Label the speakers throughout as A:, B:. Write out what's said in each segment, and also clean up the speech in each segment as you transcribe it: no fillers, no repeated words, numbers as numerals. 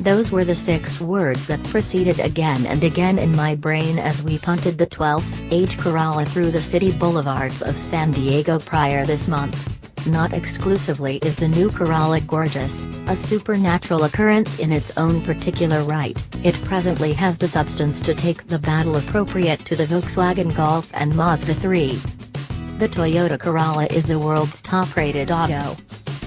A: Those were the 6 words that proceeded again and again in my brain as we punted the 12th age Corolla through the city boulevards of San Diego prior this month. Not exclusively is the new Corolla gorgeous, a supernatural occurrence in its own particular right, it presently has the substance to take the battle appropriate to the Volkswagen Golf and Mazda 3. The Toyota Corolla is the world's top-rated auto.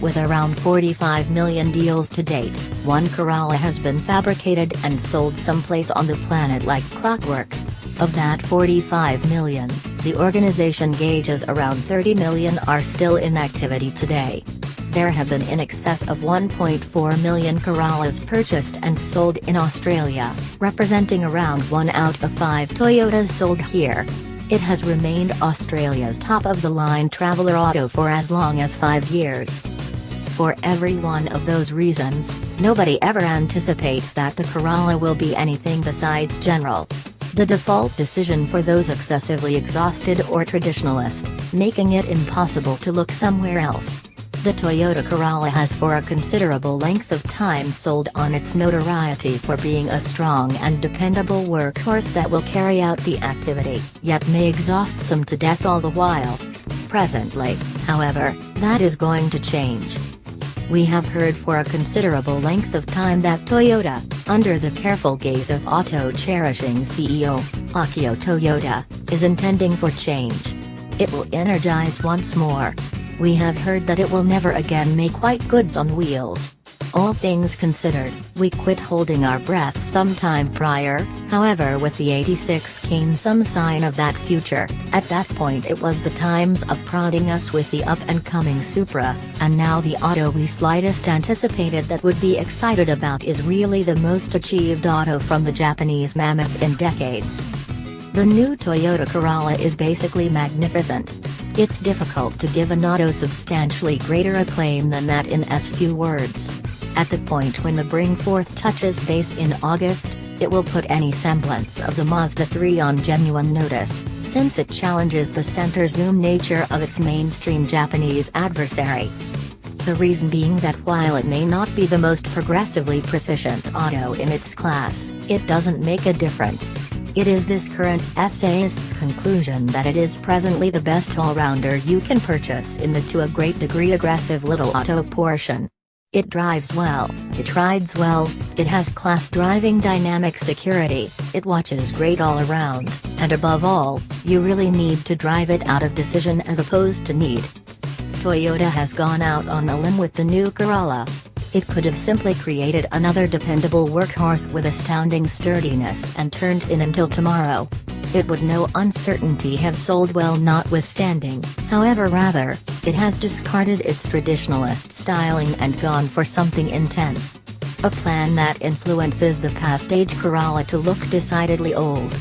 A: With around 45 million deals to date, one Corolla has been fabricated and sold someplace on the planet like clockwork. Of that 45 million, the organization gauges around 30 million are still in activity today. There have been in excess of 1.4 million Corollas purchased and sold in Australia, representing around 1 out of 5 Toyotas sold here. It has remained Australia's top-of-the-line traveler auto for as long as 5 years. For every one of those reasons, nobody ever anticipates that the Corolla will be anything besides general. The default decision for those excessively exhausted or traditionalist, making it impossible to look somewhere else. The Toyota Corolla has for a considerable length of time sold on its notoriety for being a strong and dependable workhorse that will carry out the activity, yet may exhaust some to death all the while. Presently, however, that is going to change. We have heard for a considerable length of time that Toyota, under the careful gaze of auto-cherishing CEO, Akio Toyoda, is intending for change. It will energize once more. We have heard that it will never again make white goods on wheels. All things considered, we quit holding our breath sometime prior, however with the 86 came some sign of that future. At that point it was the times of prodding us with the up-and-coming Supra, and now the auto we slightest anticipated that would be excited about is really the most achieved auto from the Japanese mammoth in decades. The new Toyota Corolla is basically magnificent. It's difficult to give an auto substantially greater acclaim than that in as few words. At the point when the bring forth touches base in August, it will put any semblance of the Mazda 3 on genuine notice, since it challenges the center zoom nature of its mainstream Japanese adversary. The reason being that while it may not be the most progressively proficient auto in its class, it doesn't make a difference. It is this current essayist's conclusion that it is presently the best all-rounder you can purchase in the to a great degree aggressive little auto portion. It drives well, it rides well, it has class driving dynamic security, it watches great all around, and above all, you really need to drive it out of decision as opposed to need. Toyota has gone out on a limb with the new Corolla. It could have simply created another dependable workhorse with astounding sturdiness and turned in until tomorrow. It would no uncertainty have sold well notwithstanding, however rather, it has discarded its traditionalist styling and gone for something intense. A plan that influences the past age Corolla to look decidedly old.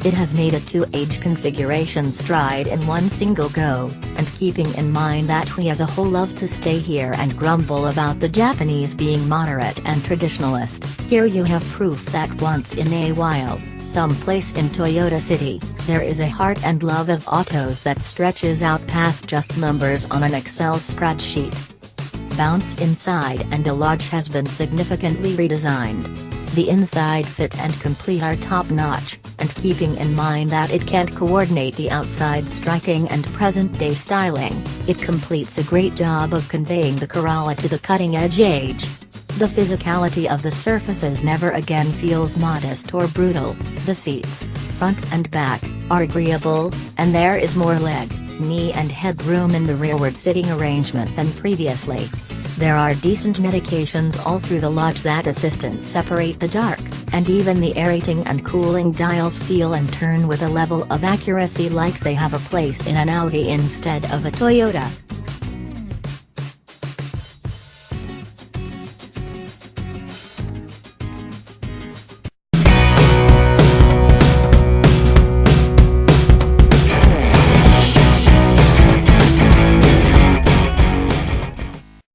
A: It has made a 2-age configuration stride in one single go, and keeping in mind that we as a whole love to stay here and grumble about the Japanese being moderate and traditionalist, here you have proof that once in a while, someplace in Toyota City, there is a heart and love of autos that stretches out past just numbers on an Excel spreadsheet. Bounce inside and a lodge has been significantly redesigned. The inside fit and complete are top-notch, and keeping in mind that it can't coordinate the outside striking and present-day styling, it completes a great job of conveying the Corolla to the cutting-edge age. The physicality of the surfaces never again feels modest or brutal, the seats, front and back, are agreeable, and there is more leg, knee and head room in the rearward sitting arrangement than previously. There are decent medications all through the lodge that assistants separate the dark, and even the aerating and cooling dials feel and turn with a level of accuracy like they have a place in an Audi instead of a Toyota.